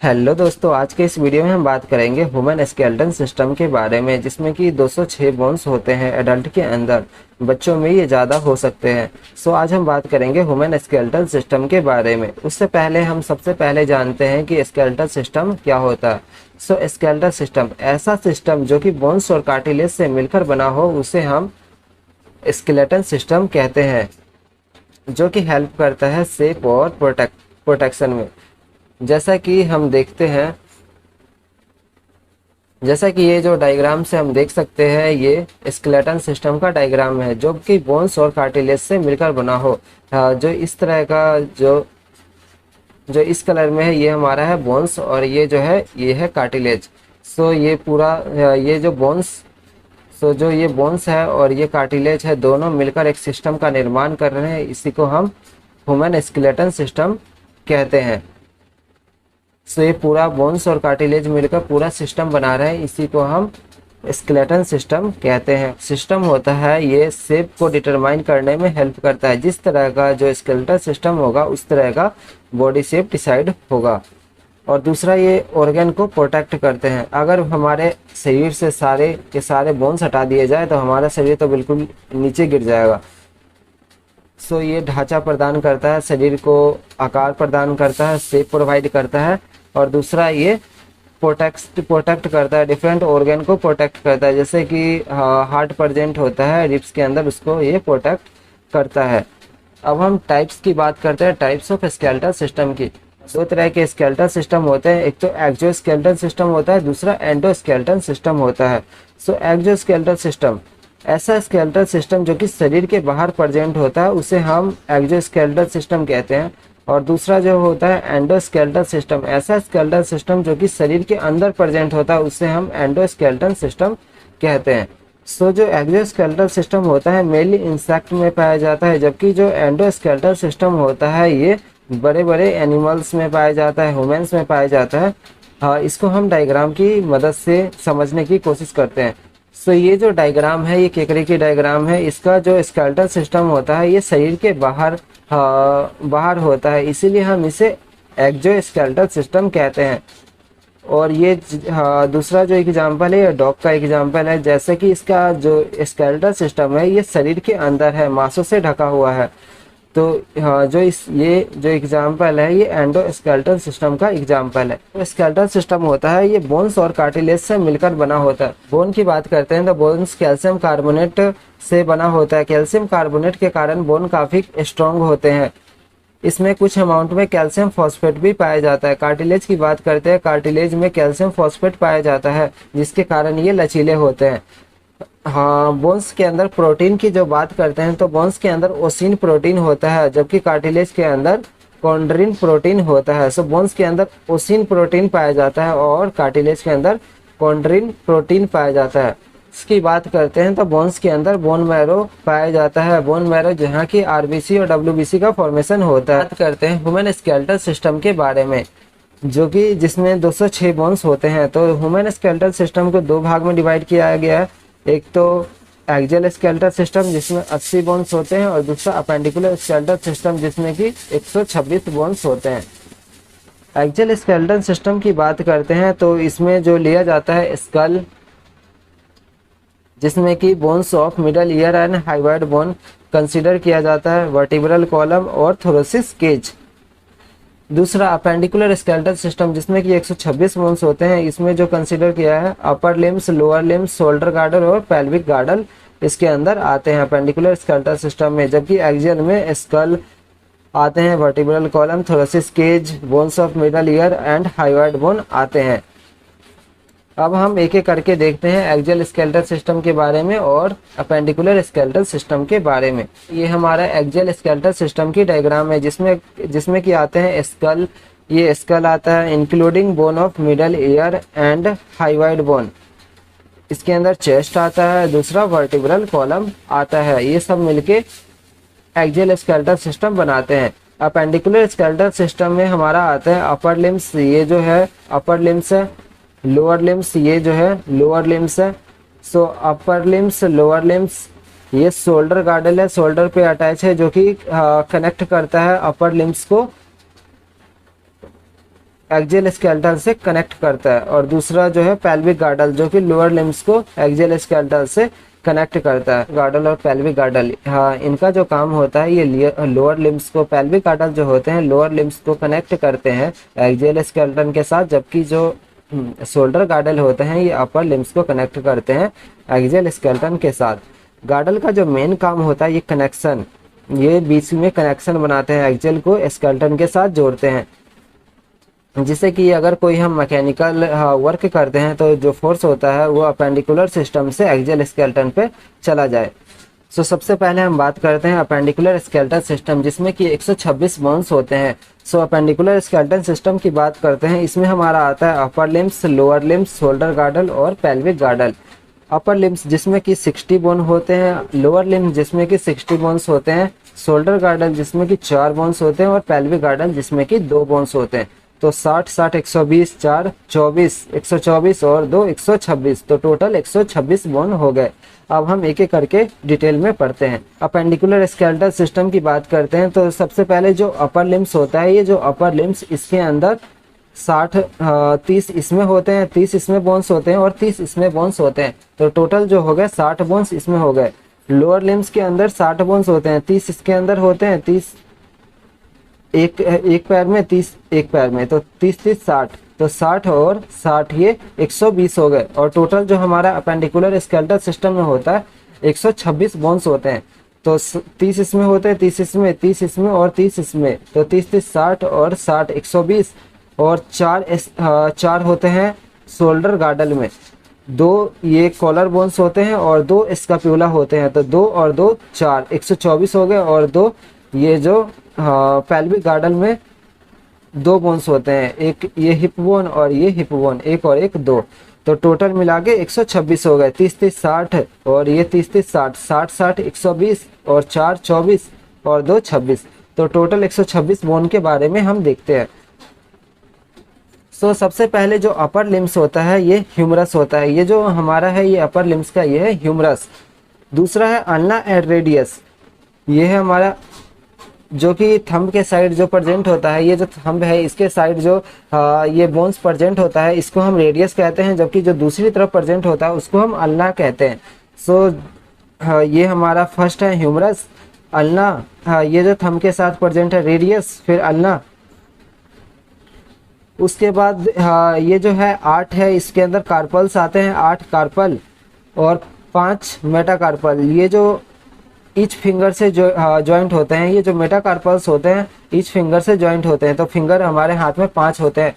Hello दोस्तों, आज के इस वीडियो में हम बात करेंगे ह्यूमन स्केलेटन सिस्टम के बारे में, जिसमें कि 206 बोन्स होते हैं एडल्ट के अंदर। बच्चों में ये ज़्यादा हो सकते हैं। आज हम बात करेंगे ह्यूमन स्केलेटन सिस्टम के बारे में। उससे पहले हम सबसे पहले जानते हैं कि स्केलेटन सिस्टम क्या होता है। स्केलेटन सिस्टम ऐसा सिस्टम जो कि बोन्स और कार्टिलेज से मिलकर बना हो, उसे हम स्केलेटन सिस्टम कहते हैं, जो कि हेल्प करता है सेफ और प्रोटेक्शन में। जैसा कि हम देखते हैं, जैसा कि ये जो डायग्राम से हम देख सकते हैं, ये स्केलेटन सिस्टम का डायग्राम है जो कि बोन्स और कार्टिलेज से मिलकर बना हो। जो इस तरह का जो जो इस कलर में है, ये हमारा है बोन्स, और ये जो है ये है कार्टिलेज। ये पूरा ये जो बोन्स जो ये बोन्स है और ये कार्टिलेज है, दोनों मिलकर एक सिस्टम का निर्माण कर रहे हैं। इसी को हम ह्यूमन स्केलेटन सिस्टम कहते हैं। ये पूरा बोन्स और कार्टिलेज मिलकर पूरा सिस्टम बना रहे हैं, इसी को हम स्केलेटन सिस्टम कहते हैं। सिस्टम होता है, ये शेप को डिटरमाइन करने में हेल्प करता है। जिस तरह का जो स्केलेटन सिस्टम होगा, उस तरह का बॉडी शेप डिसाइड होगा। और दूसरा, ये ऑर्गन को प्रोटेक्ट करते हैं। अगर हमारे शरीर से सारे के सारे बोन्स हटा दिए जाए तो हमारा शरीर तो बिल्कुल नीचे गिर जाएगा। ये ढांचा प्रदान करता है, शरीर को आकार प्रदान करता है, शेप प्रोवाइड करता है। और दूसरा, ये प्रोटेक्ट करता है, डिफरेंट ऑर्गन को प्रोटेक्ट करता है। जैसे कि हार्ट प्रेजेंट होता है रिब्स के अंदर, उसको ये प्रोटेक्ट करता है। अब हम टाइप्स की बात करते हैं, टाइप्स ऑफ स्केलेटल सिस्टम की। दो तरह के स्केलेटल सिस्टम होते हैं, एक तो एक्सोस्केलेटल सिस्टम होता है, दूसरा एंडोस्केलेटल सिस्टम होता है। एक्सोस्केलेटल सिस्टम ऐसा स्केलेटल सिस्टम जो कि शरीर के बाहर प्रेजेंट होता है, उसे हम एक्सोस्केलेटल सिस्टम कहते हैं। और दूसरा जो होता है एंडोस्केलेटल सिस्टम, ऐसा स्केलेटल सिस्टम जो कि शरीर के अंदर प्रेजेंट होता है, उसे हम एंडोस्केलेटल सिस्टम कहते हैं। जो एक्सोस्केलेटल सिस्टम होता है मेनली इंसेक्ट में पाया जाता है, जबकि जो एंडोस्केलेटल सिस्टम होता है ये बड़े बड़े एनिमल्स में पाया जाता है, ह्यूमंस में पाया जाता है। इसको हम डायग्राम की मदद से समझने की कोशिश करते हैं। ये जो डायग्राम है, ये केकरे की डायग्राम है। इसका जो स्केलेटल सिस्टम होता है, ये शरीर के बाहर होता है, इसीलिए हम इसे एक्सोस्केलेटल सिस्टम कहते हैं। और ये दूसरा जो एग्जाम्पल है, ये डॉग का एग्जाम्पल है। जैसे कि इसका जो स्केलेटल सिस्टम है, ये शरीर के अंदर है, मांसों से ढका हुआ है। ये जो एग्जाम्पल है, ये एंडोस्केलेटल सिस्टम का एग्जाम्पल है। तो स्केलेटल सिस्टम होता है, ये बोन्स और कार्टिलेज से मिलकर बना होता है। बोन की बात करते हैं तो बोन्स कैल्शियम कार्बोनेट से बना होता है। कैल्शियम कार्बोनेट के कारण बोन काफी स्ट्रांग होते हैं। इसमें कुछ अमाउंट में कैल्शियम फॉस्फेट भी पाया जाता है। कार्टिलेज की बात करते हैं, कार्टिलेज में कैल्शियम फॉस्फेट पाया जाता है, जिसके कारण ये लचीले होते हैं। बोन्स के अंदर प्रोटीन की जो बात करते हैं तो बोन्स के अंदर ओसिन प्रोटीन होता है, जबकि कार्टिलेज के अंदर कॉन्ड्रिन प्रोटीन होता है। बोन्स के अंदर ओसिन प्रोटीन पाया जाता है और कार्टिलेज के अंदर कॉन्ड्रिन प्रोटीन पाया जाता है। इसकी बात करते हैं तो बोन्स के अंदर बोन मैरो पाया जाता है। बोन मैरो जहाँ की आरबीसी और डब्ल्यूबीसी का फॉर्मेशन होता है। बात करते हैं ह्यूमन स्केलेटल सिस्टम के बारे में, जो कि जिसमें 206 बोन्स होते हैं। तो ह्यूमन स्केलेटल सिस्टम को दो भाग में डिवाइड किया गया है। एक तो एक्सियल स्केलेटल सिस्टम जिसमें 80 बोन्स होते हैं, और दूसरा अपेंडिकुलर स्केलेटल सिस्टम जिसमें कि 126 बोन्स होते हैं। एक्सियल स्केलेटल सिस्टम की बात करते हैं तो इसमें जो लिया जाता है स्कल, जिसमें कि bones of middle ear and hyoid bone consider किया जाता है, वर्टिब्रल कॉलम और थोरेसिक केज। दूसरा अपेंडिकुलर स्केलेटल सिस्टम जिसमें कि 126 बोन्स होते हैं। इसमें जो कंसीडर किया है upper limbs, lower limbs, shoulder गार्डल और पेल्विक गार्डल इसके अंदर आते हैं अपेंडिकुलर स्केलेटल सिस्टम में। जबकि एक्सियल में स्कल आते हैं, vertebral column, thoracic cage, bones of middle ear and hyoid bone आते हैं। अब हम एक एक करके देखते हैं एक्सियल स्केलेटल सिस्टम के बारे में और अपेंडिकुलर स्केलेटल सिस्टम के बारे में। ये हमारा एक्सियल स्केलेटल सिस्टम की डायग्राम है, जिसमें कि आते हैं स्कल, ये स्कल आता है including bone of middle ear and hyoid bone. इसके अंदर चेस्ट आता है, दूसरा वर्टिब्रल कॉलम आता है। ये सब मिलके एक्सियल स्केलेटल सिस्टम बनाते हैं। अपेंडिकुलर स्केलेटल सिस्टम में हमारा आता है अपर लिम्स, ये जो है अपर लिम्स है, लोअर लिम्स ये जो है लोअर लिम्स है। अपर लिम्स, लोअर लिम्स, ये शोल्डर गार्डल है, शोल्डर पे अटैच है, जो कि कनेक्ट करता है अपर लिम्स को एक्सियल स्केलेटन से कनेक्ट करता है, और दूसरा जो है पेल्विक गार्डल जो कि लोअर लिम्स को एक्सियल स्केलेटन से कनेक्ट करता है। गार्डल और पेल्विक गार्डल, हाँ, इनका जो काम होता है ये लोअर लिम्स को, पेल्विक गार्डल जो होते हैं लोअर लिम्स को कनेक्ट करते हैं एक्सियल स्केलेटन के साथ, जबकि जो शोल्डर गार्डल होते हैं ये अपर लिम्स को कनेक्ट करते हैं एक्सियल स्केलेटन के साथ। गार्डल का जो मेन काम होता है ये कनेक्शन, ये बीच में कनेक्शन बनाते हैं, एक्सियल को स्केलेटन के साथ जोड़ते हैं, जिससे कि अगर कोई हम मैकेनिकल वर्क करते हैं तो जो फोर्स होता है वो अपेंडिकुलर सिस्टम से एक्सियल स्केलेटन पे चला जाए। सो सबसे पहले हम बात करते हैं अपेंडिकुलर स्केलेटल सिस्टम, जिसमें कि 126 बोन्स होते हैं। सो अपेंडिकुलर स्केलेटल सिस्टम की बात करते हैं, इसमें हमारा आता है upper limbs, lower limbs, shoulder गार्डल और पेल्विक गार्डल। अपर लिम्स जिसमें कि 60 बोन होते हैं, लोअर लिम्स जिसमें कि 60 बोन्स होते हैं, शोल्डर गार्डल जिसमें कि 4 बोन्स होते हैं और पेल्विक गार्डल जिसमें कि 2 बोन्स होते हैं। तो 60 60 120 4 24 124 और 2 126, तो टोटल 126 बोन हो गए। अब हम एक एक करके डिटेल में पढ़ते हैं। अपेंडिकुलर स्केलेटल सिस्टम की बात करते हैं तो सबसे पहले जो अपर लिम्स होता है, ये जो अपर लिम्स इसके अंदर 30 इसमें होते हैं, 30 इसमें बोन्स होते हैं और 30 इसमें बोन्स होते हैं, तो टोटल जो हो गए 60 बोन्स इसमें हो गए। लोअर लिम्स के अंदर 60 बोन्स होते हैं, 30 इसके अंदर होते हैं, 30 एक पैर में, 30 एक पैर में, तो 30 30 60, तो 60 और 60 ये 120 हो गए। और टोटल जो हमारा अपेंडिकुलर स्केलेटल सिस्टम में होता है 126 बोन्स होते हैं, तो 30 इसमें होते हैं, 30 इसमें, 30 इसमें और 30 इसमें, तो 30 30 60 और 60 120, और 4 होते हैं शोल्डर गार्डल में, 2 ये कॉलर बोन्स होते हैं और 2 स्कैपुला होते हैं, तो 2 और 2 4 124 हो गए। और 2 ये जो पेल्विक गार्डल में 2 बोन्स होते हैं, एक ये हिप बोन और ये हिप बोन, एक और एक 2, तो टोटल मिला के 126 हो गए। 30 30 60 और ये 30 30 60 60 60 120 और 4 24 और 2 26, तो टोटल 126 बोन के बारे में हम देखते हैं। सो सबसे पहले जो अपर लिम्स होता है ये ह्यूमरस होता है, ये जो हमारा है ये अपर लिम्स का ये है ह्यूमरस। दूसरा है अल्ना एंड रेडियस, ये है हमारा जो कि थंब के साइड जो प्रेजेंट होता है, ये जो थंब है इसके साइड जो ये बोन्स प्रेजेंट होता है इसको हम रेडियस कहते हैं, जबकि जो दूसरी तरफ प्रेजेंट होता है उसको हम अल्ना कहते हैं। सो ये हमारा फर्स्ट है ह्यूमरस, अल्ना, ये जो थंब के साथ प्रेजेंट है रेडियस, फिर अल्ना। उसके बाद ये जो है 8 है, इसके अंदर कार्पल्स आते हैं, 8 कार्पल और 5 मेटाकार्पल, ये जो ईच फिंगर से जो जॉइंट होते हैं, ये जो मेटाकार्पल्स होते हैं ईच फिंगर से जॉइंट होते हैं, तो फिंगर हमारे हाथ में 5 होते हैं,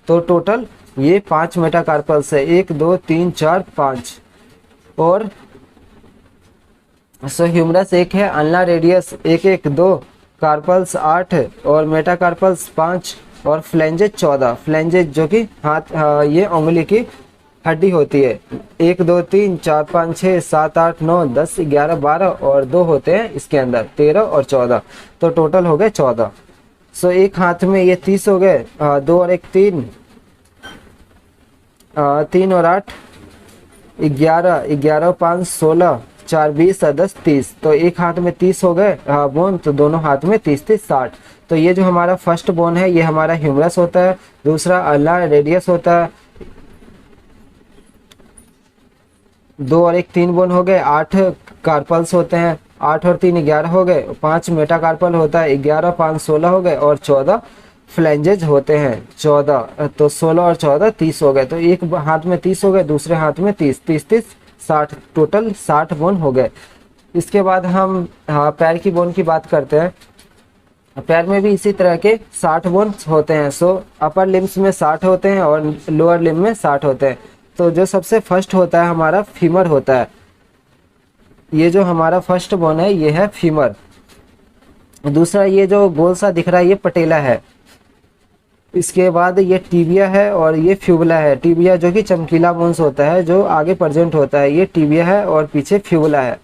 तो टोटल ये 5 मेटाकार्पल्स है, 1 2 3 4 5। और सो ह्यूमरस 1 है, अल्ना रेडियस 1 1 2, कार्पल्स 8 और मेटाकार्पल्स 5 और फ्लेंजेज 14। फ्लेंजेज जो कि हाथ ये उंगली की हड्डी होती है, 1 2 3 4 5 6 7 8 9 10 11 12 और 2 होते हैं इसके अंदर 13 और 14, तो टोटल हो गए 14। सो एक हाथ में ये 30 हो गए, 2 और 1 3, 3 और 8 11, 11 और 5 16, 4 20 और 10 30, तो एक हाथ में 30 हो गए बोन, तो दोनों हाथ में 30 30 60। तो ये जो हमारा फर्स्ट बोन है ये हमारा ह्यूमरस होता है, दूसरा अल्ना रेडियस होता है, 2 और 1 3 बोन हो गए, 8 कार्पल्स होते हैं, 8 और 3 11 हो गए, 5 मेटाकार्पल होता है, 11 5 16 हो गए और 14 फ्लेंजेज होते हैं 14, तो 16 और 14 30 हो गए। तो एक हाथ में 30 हो गए, दूसरे हाथ में 30 30 30 60, टोटल 60 बोन हो गए। इसके बाद हम पैर की बोन की बात करते हैं। पैर में भी इसी तरह के 60 बोन होते हैं। सो अपर लिम्स में 60 होते हैं और लोअर लिम्ब में 60 होते हैं। तो जो सबसे फर्स्ट होता है हमारा फीमर होता है, ये जो हमारा फर्स्ट बोन है ये है फीमर। दूसरा ये जो गोल सा दिख रहा है ये पटेला है। इसके बाद ये टीबिया है और ये फ्यूबुला है। टीबिया जो कि चमकीला बोन्स होता है जो आगे प्रेजेंट होता है, ये टीबिया है और पीछे फ्यूबुला है।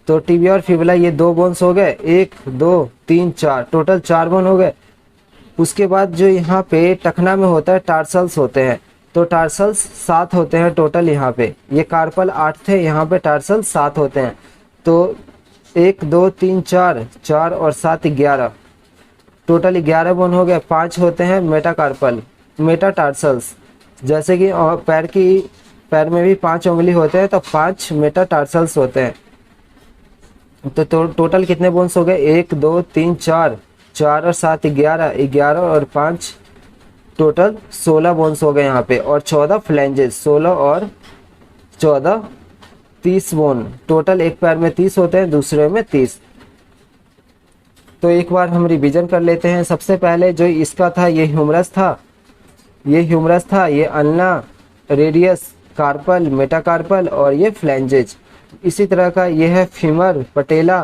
तो टीबिया और फ्यूबुला ये 2 बोन्स हो गए, 1 2 3 4, टोटल 4 बोन हो गए। उसके बाद जो यहाँ पे टखना में होता है टार्सल्स होते हैं, तो टार्सल्स 7 होते हैं टोटल। यहाँ पे ये कार्पल 8 थे, यहाँ पे टार्सल्स 7 होते हैं। तो 1 2 3 4, 4 और 7 11, टोटल 11 बोन हो गए। 5 होते हैं मेटाकार्पल, मेटाटार्सल्स, जैसे कि पैर में भी 5 उंगली होते हैं तो 5 मेटाटार्सल्स होते हैं। तो टोटल कितने बोन्स हो गए? 1 2 3 4, 4 और 7 11, 11 और 5 टोटल 16 बोन्स हो गए यहाँ पे, और 14 फ्लैंजेस, 16 और 14 30 बोन। टोटल एक पैर में 30 होते हैं, दूसरे में 30। तो एक बार हम रिवीजन कर लेते हैं। सबसे पहले जो इसका था ये ह्यूमरस था, ये अल्ना, रेडियस, कार्पल, मेटाकार्पल और ये फ्लैंजेज। इसी तरह का ये है फीमर, पटेला,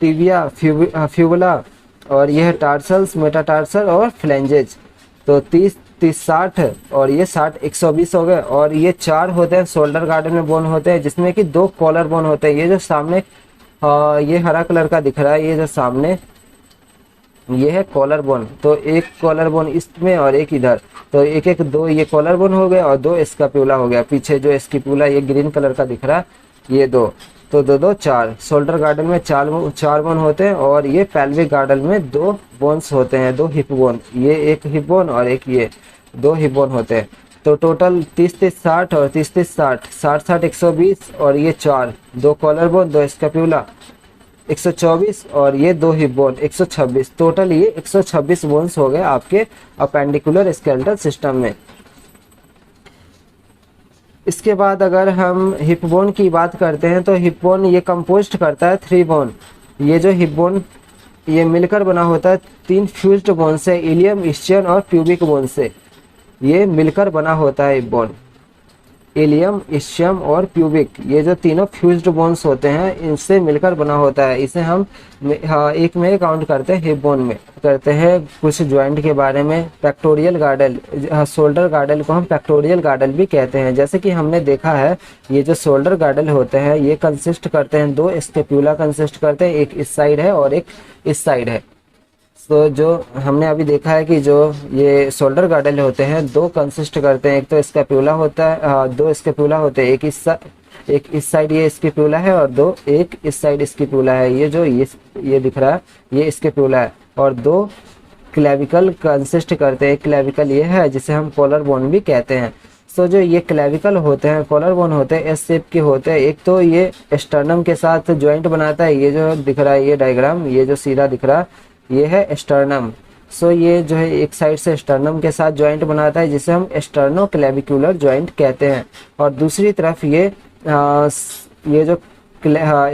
टिबिया, फ्यूबुला, और ये है टार्सल्स, मेटाटार्सल और फ्लैंजेज। तो 30 30 60 और ये 60 120 हो गए। और ये 4 होते हैं शोल्डर गार्डन में बोन होते हैं, जिसमें कि 2 कॉलर बोन होते हैं। ये जो सामने ये हरा कलर का दिख रहा है, ये जो सामने ये है कॉलर बोन। तो एक कॉलर बोन इसमें और एक इधर, तो एक एक 2 ये कॉलर बोन हो गया और 2 स्कैपुला हो गया। पीछे जो स्कैपुला ये ग्रीन कलर का दिख रहा है, ये 2, तो 2 2 4। शोल्डर गार्डन में 4 बोन होते हैं, और ये पेल्विक गार्डन में 2 बोन्स होते हैं, 2 हिप बोन। ये एक हिप बोन और एक ये 2 हिप बोन होते हैं। तो टोटल 30 30 60 और 30 30 60, 60 60 120, और ये 4, 2 कॉलर बोन, 2 स्कैपुला 124, और ये 2 हिप बोन 126। टोटल ये 126 बोन्स हो गए आपके अपेंडिकुलर स्केलेटल सिस्टम में। इसके बाद अगर हम हिप बोन की बात करते हैं, तो हिप बोन ये कंपोस्ट करता है 3 बोन। ये जो हिप बोन ये मिलकर बना होता है 3 फ्यूज्ड बोन से, इलियम, इस्चियन और प्यूबिक बोन से ये मिलकर बना होता है हिप बोन। इलियम, इस्चियम और प्यूबिक, ये जो तीनों फ्यूज्ड बोन्स होते हैं, इनसे मिलकर बना होता है। इसे हम एक में काउंट करते हैं, हिप बोन में करते हैं। कुछ ज्वाइंट के बारे में, पेक्टोरियल गार्डल, शोल्डर गार्डल को हम पेक्टोरियल गार्डल भी कहते हैं। जैसे कि हमने देखा है, ये जो शोल्डर गार्डल होते हैं ये कंसिस्ट करते हैं 2 स्कैपुला कंसिस्ट करते हैं, एक इस साइड है और एक इस साइड है। तो जो हमने अभी देखा है कि जो ये शोल्डर गार्डल होते हैं 2 कंसिस्ट करते हैं, एक तो स्कैपुला होता है, 2 स्कैपुला होते हैं, एक इस साइड ये स्कैपुला है और 2 एक इस साइड स्कैपुला है। ये जो ये दिख रहा है ये स्कैपुला है, और 2 क्लेविकल कंसिस्ट करते हैं। एक क्लेविकल ये है जिसे हम कॉलर बोन भी कहते हैं। तो जो ये क्लेविकल होते हैं, कॉलर बोन होते हैं, एस शेप के होते हैं। एक तो ये स्टर्नम के साथ ज्वाइंट बनाता है, ये जो दिख रहा है ये डायग्राम, ये जो सीधा दिख रहा है ये है स्टर्नम। सो ये जो है एक साइड से स्टर्नम के साथ ज्वाइंट बनाता है, जिसे हम स्टर्नो क्लेविकुलर ज्वाइंट कहते हैं। और दूसरी तरफ ये जो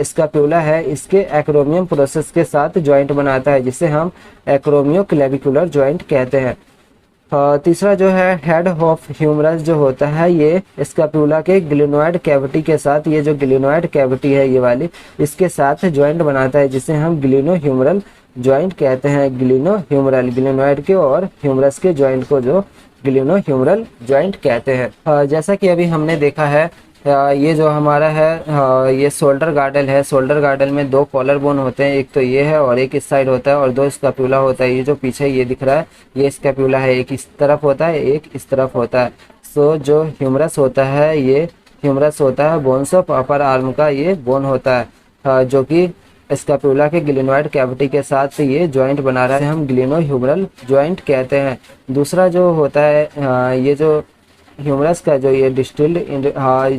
स्कैपुला है इसके एक्रोमियम प्रोसेस के साथ ज्वाइंट बनाता है, जिसे हम एक्रोमियो क्लेविकुलर ज्वाइंट कहते हैं। तीसरा जो है हेड ऑफ ह्यूमरस जो होता है, ये स्कैपुला के ग्लिनोइड कैविटी के साथ, ये जो ग्लिनोइड कैविटी है ये वाली, इसके साथ ज्वाइंट बनाता है, जिसे हम ग्लिनो ह्यूमरल ज्वाइंट कहते हैं। ग्लिनो ह्यूमरल, ग्लिनोइड के और ह्यूमरस के ज्वाइंट को जो ग्लिनो ह्यूमरल ज्वाइंट कहते हैं। जैसा कि अभी हमने देखा है, ये जो हमारा है ये शोल्डर गार्डल है। शोल्डर गार्डल में 2 कॉलर बोन होते हैं, एक तो ये है और एक इस साइड होता है, और 2 स्कैपुला होता है। ये जो पीछे ये दिख रहा है ये स्कैपुला है, एक इस तरफ होता है एक इस तरफ होता है। सो जो ह्यूमरस होता है ये ह्यूमरस होता है बोन्स ऑफ अपर आर्म का ये बोन होता है, जो कि स्कैपुला के ग्लिनोइड कैविटी के साथ ये ज्वाइंट बना रहा है, हम ग्लिनो ह्यूमरल ज्वाइंट कहते हैं। दूसरा जो होता है ये जो ह्यूमरस का जो ये डिस्टिल्ड इंड,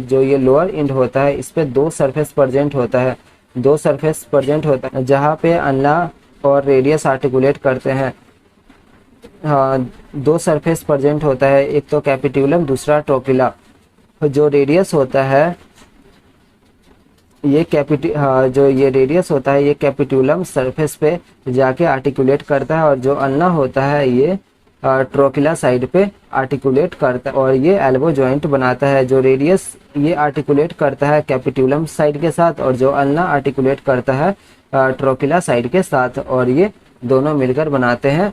जो ये लोअर इंड होता है, इस पे 2 सरफेस प्रेजेंट होता है, 2 सरफेस प्रेजेंट होता है, जहाँ पे अल्ना और रेडियस आर्टिकुलेट करते हैं। 2 सरफेस प्रेजेंट होता है, एक तो कैपिट्यूलम, दूसरा ट्रोकिला। जो रेडियस होता है ये जो ये रेडियस होता है ये कैपिट्यूलम सरफेस पे जाके आर्टिकुलेट करता है, और जो अल्ना होता है ये ट्रोकिला साइड पे आर्टिकुलेट करता है, और ये एल्बो जॉइंट बनाता है। जो रेडियस ये आर्टिकुलेट करता है कैपिट्यूलम साइड के साथ, और जो अल्ना आर्टिकुलेट करता है ट्रोकिला साइड के साथ, और ये दोनों मिलकर बनाते हैं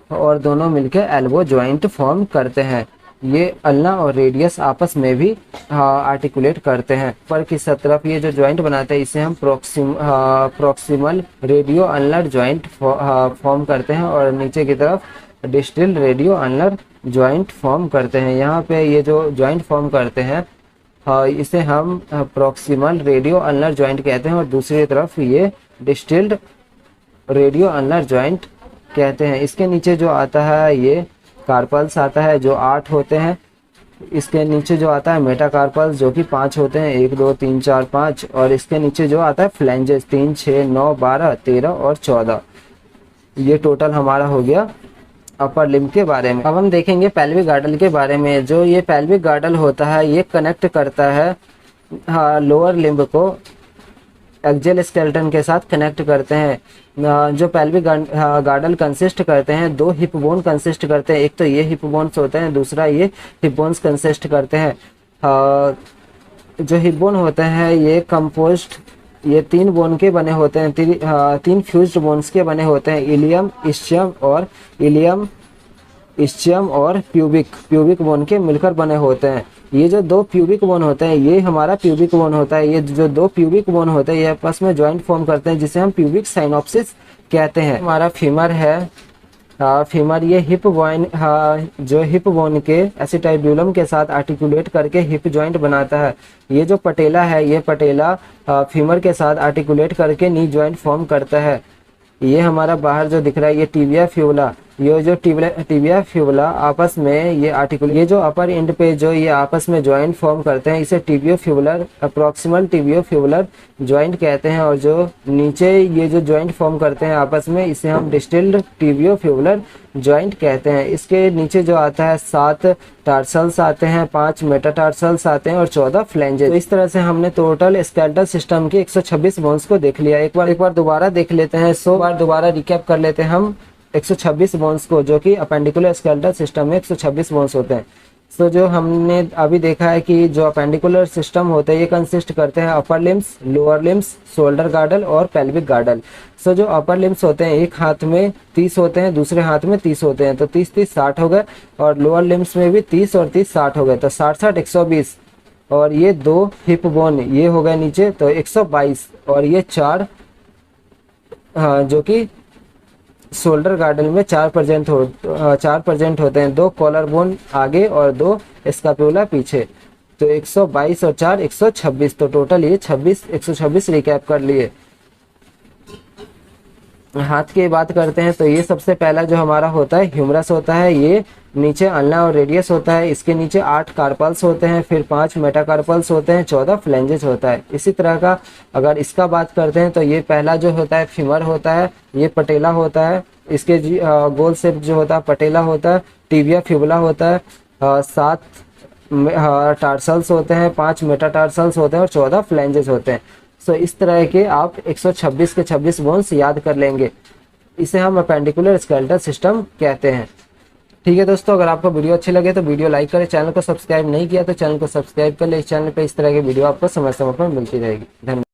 और दोनों मिलकर एल्बो जॉइंट फॉर्म करते हैं। ये अल्ना और रेडियस आपस में भी आर्टिकुलेट करते हैं। पर की तरफ ये जो ज्वाइंट बनाते हैं इसे हम proximal radio ulnar joint form करते हैं, और नीचे की तरफ distal radio ulnar joint form करते हैं। यहाँ पे ये जो ज्वाइंट फॉर्म करते हैं इसे हम प्रॉक्सिमल रेडियो अल्नर ज्वाइंट कहते हैं, और दूसरी तरफ ये डिस्टिल्ड रेडियो अल्नर ज्वाइंट कहते हैं। इसके नीचे जो आता है ये कार्पल्स आता है जो 8 होते हैं। इसके नीचे जो आता है मेटाकार्पल्स जो कि 5 होते हैं, 1 2 3 4 5। और इसके नीचे जो आता है फ्लैंजेस 3 6 9 12 13 और 14। ये टोटल हमारा हो गया अपर लिम्ब के बारे में। अब हम देखेंगे पेल्विक गार्डल के बारे में। जो ये पेल्विक गार्डल होता है ये कनेक्ट करता है लोअर लिम्ब को एक्सियल स्केलेटन के साथ कनेक्ट करते हैं। जो पेल्विक गार्डल कंसिस्ट करते हैं 2 हिप बोन कंसिस्ट करते हैं। एक तो ये हिप बोन्स होते हैं, दूसरा ये हिप बोन्स कंसिस्ट करते हैं। जो हिप बोन होते हैं ये कंपोस्ट ये 3 बोन के बने होते हैं, 3 फ्यूज्ड बोन्स के बने होते हैं, इलियम इस्चियम और प्यूबिक बोन के मिलकर बने होते हैं। ये जो 2 प्यूबिक बोन होते हैं ये हमारा प्यूबिक बोन होता है। ये जो 2 प्यूबिक बोन होते हैं ये आपस में ज्वाइंट फॉर्म करते हैं जिसे हम प्यूबिक साइनोप्सिस कहते हैं। हमारा फीमर है, फीमर ये हिप बोन जो हिप बोन के एसिटाइब्यूलम के साथ आर्टिकुलेट करके हिप जॉइंट बनाता है। ये जो पटेला है ये पटेला फीमर के साथ आर्टिकुलेट करके नी जॉइंट फॉर्म करता है। ये हमारा बाहर जो दिख रहा है ये टिबिया फ्यूला, ये जो टिबिया फ्यूला आपस में ये जो अपर एंड पे जो ये आपस में जॉइंट फॉर्म करते हैं इसे टिबियोफ्यूलर प्रॉक्सिमल टिबियोफ्यूलर जॉइंट कहते हैं। और जो नीचे ये जो जॉइंट फॉर्म करते हैं आपस में इसे हम डिस्टिल्ड टिबियोफ्यूलर जॉइंट कहते हैं। इसके नीचे जो आता है 7 टार्सल्स आते हैं, 5 मेटाटार्सल्स आते हैं और 14 फ्लैंजेस। तो इस तरह से हमने टोटल स्केलेटल सिस्टम के 126 बोन्स को देख लिया। एक बार दोबारा देख लेते हैं, 100 बार दोबारा रिकैप कर लेते हैं हम 126 बोन्स को, जो कि अपेंडिकुलर स्केलेटल सिस्टम में 126 बोन्स होते हैं। सो जो हमने अभी देखा है कि जो अपेंडिकुलर सिस्टम होते हैं ये कंसिस्ट करते हैं upper limbs, lower limbs, shoulder गार्डल और पेल्विक गार्डल। सो जो अपर लिम्स होते हैं एक हाथ में 30 होते हैं, दूसरे हाथ में 30 होते हैं, तो 30 30 60 हो गए। और लोअर लिम्स में भी 30 और 30 60 हो गए, तो 60 60 120। और ये 2 हिप बोन ये हो गए नीचे तो 122। और ये 4 जो कि शोल्डर गार्डल में 4% होते हैं, 2 कॉलर बोन आगे और 2 स्कैपुला पीछे। तो 122 और 4 126, तो टोटल ये 126 रिकैप कर लिए। हाथ की बात करते हैं तो ये सबसे पहला जो हमारा होता है ह्यूमरस होता है, ये नीचे अल्ना और रेडियस होता है। इसके नीचे 8 कार्पल्स होते हैं, फिर 5 मेटाकार्पल्स होते हैं, 14 फ्लैंजेस होता है। इसी तरह का अगर इसका बात करते हैं तो ये पहला जो होता है फीमर होता है, ये पटेला होता है, इसके गोल शेप जो होता है पटेला होता है, टिबिया फ्यूबुला होता है, 7 टार्सल्स होते हैं, 5 मेटाटार्सल्स होते हैं और 14 फ्लैंजेस होते हैं। सो इस तरह के आप 126 के 26 बोन्स याद कर लेंगे। इसे हम अपेंडिकुलर स्केलेटल सिस्टम कहते हैं। ठीक है दोस्तों, अगर आपको वीडियो अच्छी लगे तो वीडियो लाइक करें, चैनल को सब्सक्राइब नहीं किया तो चैनल को सब्सक्राइब कर ले। इस चैनल पे इस तरह की वीडियो आपको समय समय पर मिलती रहेगी। धन्यवाद।